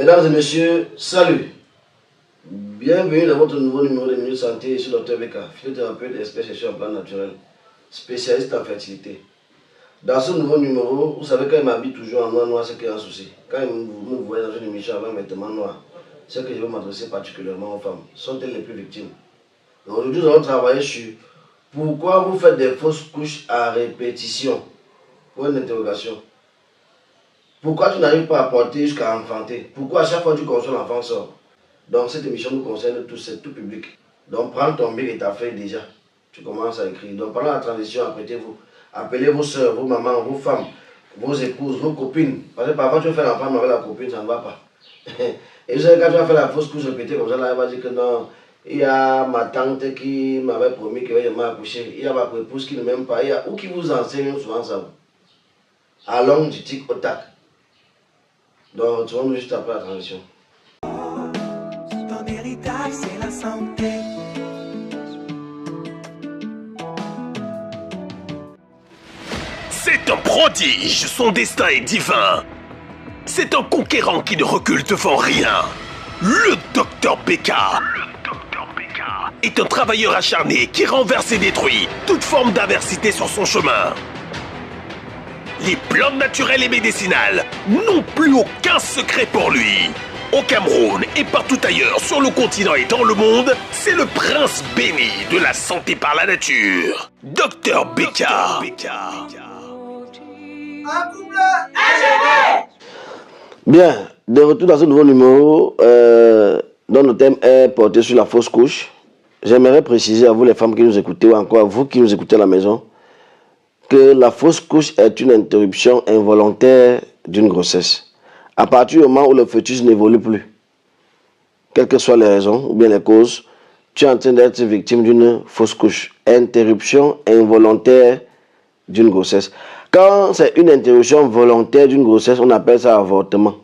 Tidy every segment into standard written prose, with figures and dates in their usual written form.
Mesdames et messieurs, salut. Bienvenue dans votre nouveau numéro de Minute Santé. Je suis Dr Beka, physiothérapeute et expert chercheur en plan naturel, spécialiste en fertilité. Dans ce nouveau numéro, vous savez, quand il m'habille toujours en noir, c'est qu'il y a un souci. Quand vous me voyez dans une émission avec un vêtement noir, c'est que je vais m'adresser particulièrement aux femmes. Sont-elles les plus victimes? Donc aujourd'hui, nous allons travailler sur pourquoi vous faites des fausses couches à répétition. Pour une interrogation. Pourquoi tu n'arrives pas à porter jusqu'à enfanter? Pourquoi à chaque fois que tu consoles, l'enfant sort? Donc cette émission nous concerne tous, c'est tout public. Donc prends ton bic et ta feuille déjà. Tu commences à écrire. Donc pendant la transition, apprêtez-vous. Appelez vos soeurs, vos mamans, vos femmes, vos épouses, vos copines. Parce que parfois tu veux faire l'enfant avec la copine, ça ne va pas. Et vous savez, quand tu vas faire la fausse couche répétée comme ça, là, elle va dire que non. Il y a ma tante qui m'avait promis qu'elle m'a accouché. Il y a ma épouse qui ne m'aime pas. Il y a ou qui vous enseigne souvent ça. Allons du tic au tac. Donc retrouvons-nous juste après la transition. Ton héritage, c'est la santé. C'est un prodige, son destin est divin. C'est un conquérant qui ne recule devant rien. Le Dr Beka est un travailleur acharné qui renverse et détruit toute forme d'adversité sur son chemin. Les plantes naturelles et médicinales n'ont plus aucun secret pour lui. Au Cameroun et partout ailleurs sur le continent et dans le monde, c'est le prince béni de la santé par la nature. Dr Beka. Bien, de retour dans ce nouveau numéro, dont le thème est porté sur la fausse couche. J'aimerais préciser à vous les femmes qui nous écoutez ou encore à vous qui nous écoutez à la maison que la fausse couche est une interruption involontaire d'une grossesse. À partir du moment où le fœtus n'évolue plus, quelles que soient les raisons ou bien les causes, tu es en train d'être victime d'une fausse couche. Interruption involontaire d'une grossesse. Quand c'est une interruption volontaire d'une grossesse, on appelle ça avortement.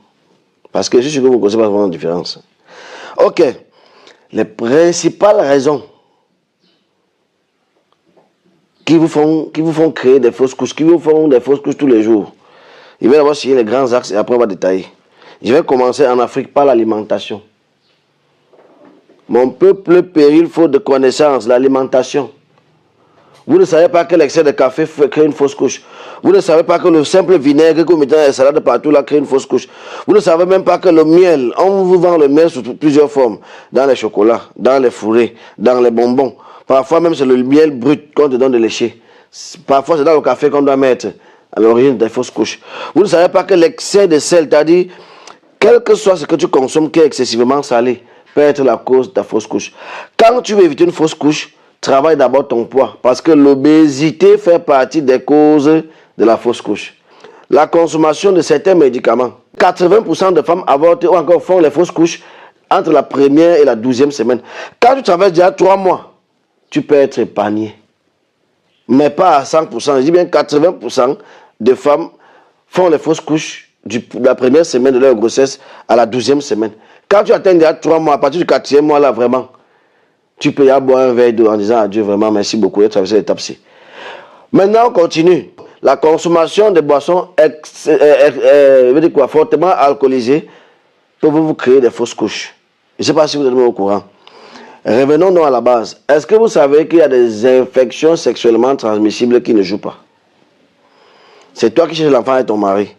Parce que je suis sûr que vous ne connaissez pas vraiment la différence. Ok. Les principales raisons qui vous font créer des fausses couches, qui vous font des fausses couches tous les jours. Je vais d'abord signer les grands axes et après on va détailler. Je vais commencer en Afrique par l'alimentation. Mon peuple péril faute de connaissances, l'alimentation. Vous ne savez pas que l'excès de café crée une fausse couche. Vous ne savez pas que le simple vinaigre que vous mettez dans les salades partout là crée une fausse couche. Vous ne savez même pas que le miel, on vous vend le miel sous plusieurs formes. Dans les chocolats, dans les fourrés, dans les bonbons. Parfois même c'est le miel brut qu'on te donne de lécher. Parfois c'est dans le café qu'on doit mettre à l'origine des fausses couches. Vous ne savez pas que l'excès de sel, c'est-à-dire, quel que soit ce que tu consommes qui est excessivement salé, peut être la cause de ta fausse couche. Quand tu veux éviter une fausse couche, travaille d'abord ton poids, parce que l'obésité fait partie des causes de la fausse couche. La consommation de certains médicaments. 80% de femmes avortent ou encore font les fausses couches entre la première et la 12e semaine. Quand tu travailles déjà 3 mois, tu peux être épargné. Mais pas à 100%. Je dis bien 80% de femmes font les fausses couches de la première semaine de leur grossesse à la 12e semaine. Quand tu atteins déjà 3 mois, à partir du 4e mois, là, vraiment, tu peux y aller boire un verre d'eau en disant à Dieu, vraiment, merci beaucoup, et traverser l'étape C. Maintenant, on continue. La consommation de boissons fortement alcoolisées peut vous créer des fausses couches. Je ne sais pas si vous êtes au courant. Revenons donc à la base. Est-ce que vous savez qu'il y a des infections sexuellement transmissibles qui ne jouent pas? C'est toi qui cherches l'enfant et ton mari.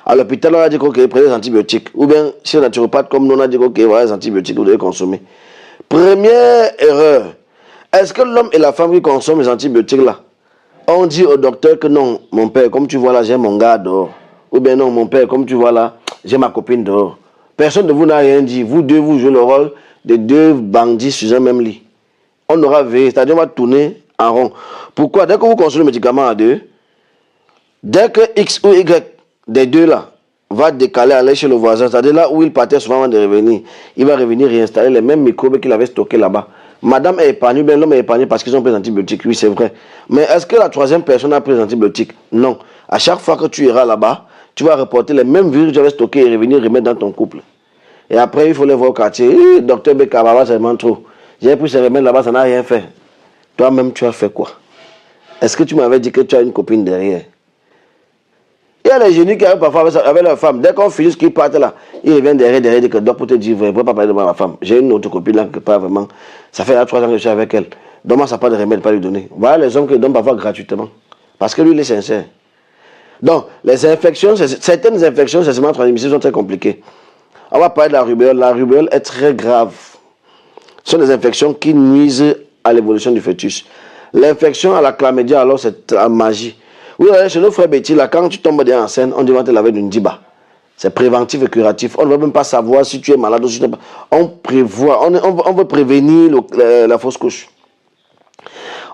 À l'hôpital, on a dit qu'on prenez des antibiotiques. Ou bien, si un naturopathe comme nous, on a dit qu'on voilà les antibiotiques que vous devez consommer. Première erreur. Est-ce que l'homme et la femme qui consomment les antibiotiques là, on dit au docteur que non, mon père, comme tu vois là, j'ai mon gars dehors. Ou bien non, mon père, comme tu vois là, j'ai ma copine dehors. Personne de vous n'a rien dit. Vous deux, vous jouez le rôle de deux bandits sur un même lit. On aura veillé, c'est-à-dire on va tourner en rond. Pourquoi? Dès que vous consommez le médicament à deux, dès que X ou Y des deux là va décaler, aller chez le voisin, c'est-à-dire là où il partait souvent avant de revenir, il va revenir réinstaller les mêmes microbes qu'il avait stockés là-bas. Madame est épargnée, bien l'homme est épargné parce qu'ils ont pris des antibiotiques, oui c'est vrai. Mais est-ce que la troisième personne a pris des antibiotiques? Non. À chaque fois que tu iras là-bas, tu vas reporter les mêmes virus que tu avais stockés et revenir remettre dans ton couple. Et après, il faut les voir au quartier. Docteur Beka, c'est vraiment trop. J'ai pris ces remèdes là-bas, ça n'a rien fait. Toi-même, tu as fait quoi? Est-ce que tu m'avais dit que tu as une copine derrière? Il y a les génies qui arrivent parfois avec leur femme. Dès qu'on finit ce qu'ils partent là, ils reviennent derrière, dire que donc pour te dire, je ne pourrais pas parler de ma femme. J'ai une autre copine là qui pas vraiment. Ça fait 3 ans que je suis avec elle. Donc, ça n'a pas de remède, pas lui donner. Voilà les hommes qui donnent parfois gratuitement. Parce que lui, il est sincère. Donc, les infections, certaines infections sexuellement transmissibles sont très compliquées. On va parler de la rubéole. La rubéole est très grave. Ce sont des infections qui nuisent à l'évolution du fœtus. L'infection à la chlamydia, alors, c'est la magie. Vous allez chez nos frères Betty, là, quand tu tombes bien enceinte, on dit on va te laver d'une diba. C'est préventif et curatif. On ne veut même pas savoir si tu es malade ou si tu n'es pas. On prévoit, on veut prévenir la fausse couche.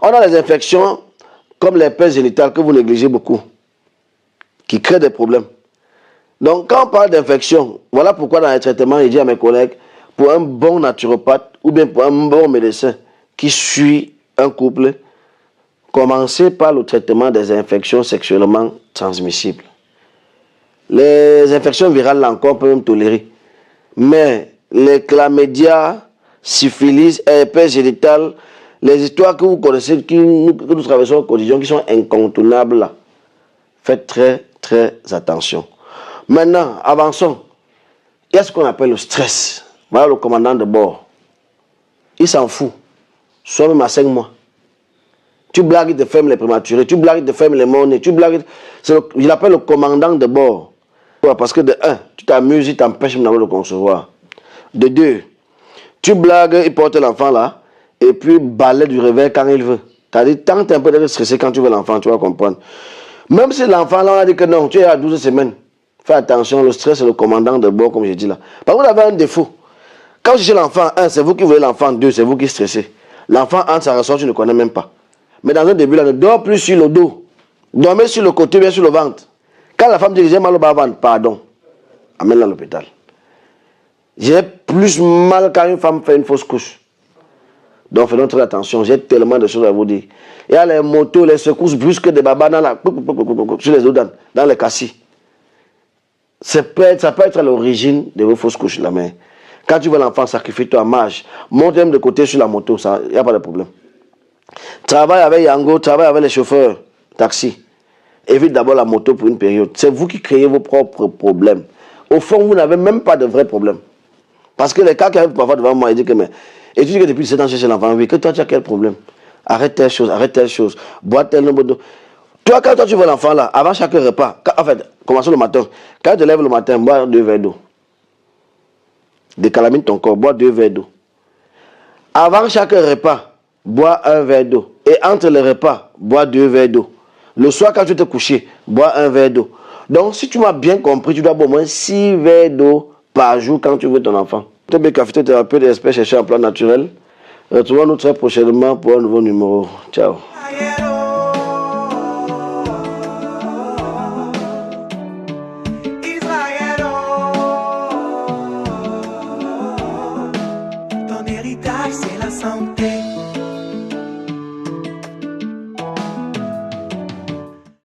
On a les infections comme l'herpès génital que vous négligez beaucoup, qui créent des problèmes. Donc, quand on parle d'infection, voilà pourquoi dans les traitements, je dis à mes collègues, pour un bon naturopathe ou bien pour un bon médecin qui suit un couple, commencez par le traitement des infections sexuellement transmissibles. Les infections virales, là encore, on peut même tolérer. Mais les chlamydia, syphilis, herpès génital, les histoires que vous connaissez, que nous traversons au quotidien, qui sont incontournables, là, faites très, très attention. Maintenant, avançons. Il y a ce qu'on appelle le stress. Voilà le commandant de bord. Il s'en fout. Soit même à 5 mois. Tu blagues, il te ferme les prématurés. Tu blagues, il te ferme les monnaies. Tu blagues. Il appelle le commandant de bord. Parce que de 1, tu t'amuses, il t'empêche même de le concevoir. De 2, tu blagues, il porte l'enfant là, et puis balaie du réveil quand il veut. C'est-à-dire, tant que tu es un peu stressé quand tu veux l'enfant, tu vas comprendre. Même si l'enfant là, on a dit que non, tu es à 12 semaines. Fais attention, le stress est le commandant de bord, comme je dis là. Parce que vous avez un défaut. Quand vous cherchez l'enfant, 1, c'est vous qui voulez l'enfant, 2, c'est vous qui stressez. L'enfant entre, ça ressort, tu ne connais même pas. Mais dans un début, là, ne dors plus sur le dos. Dormez sur le côté, bien sur le ventre. Quand la femme dit que j'ai mal au bas-ventre, pardon, amène-la à l'hôpital. J'ai plus mal quand une femme fait une fausse couche. Donc faisons très attention, j'ai tellement de choses à vous dire. Il y a les motos, les secousses brusques des babas sur les dos dans les cassis. Ça peut être à l'origine de vos fausses couches là, mais quand tu veux l'enfant, sacrifie-toi, marche, monte même de côté sur la moto, il n'y a pas de problème. Travaille avec Yango, travaille avec les chauffeurs, taxi. Évite d'abord la moto pour une période. C'est vous qui créez vos propres problèmes. Au fond, vous n'avez même pas de vrais problèmes. Parce que les cas qui arrivent parfois devant moi, ils disent que mais, et tu dis que depuis 7 ans chez l'enfant, oui, que toi tu as quel problème? Arrête telle chose, bois tel nombre de... Toi, quand toi tu vois l'enfant là, avant chaque repas, en fait, commençons le matin, quand tu te lèves le matin, bois 2 verres d'eau. Décalamine ton corps, bois 2 verres d'eau. Avant chaque repas, bois 1 verre d'eau. Et entre les repas, bois 2 verres d'eau. Le soir, quand tu te couches, bois 1 verre d'eau. Donc, si tu m'as bien compris, tu dois boire au moins 6 verres d'eau par jour quand tu veux ton enfant. TBK phytothérapeute et expert chercheur en plan naturel. Retrouvons-nous très prochainement pour un nouveau numéro. Ciao.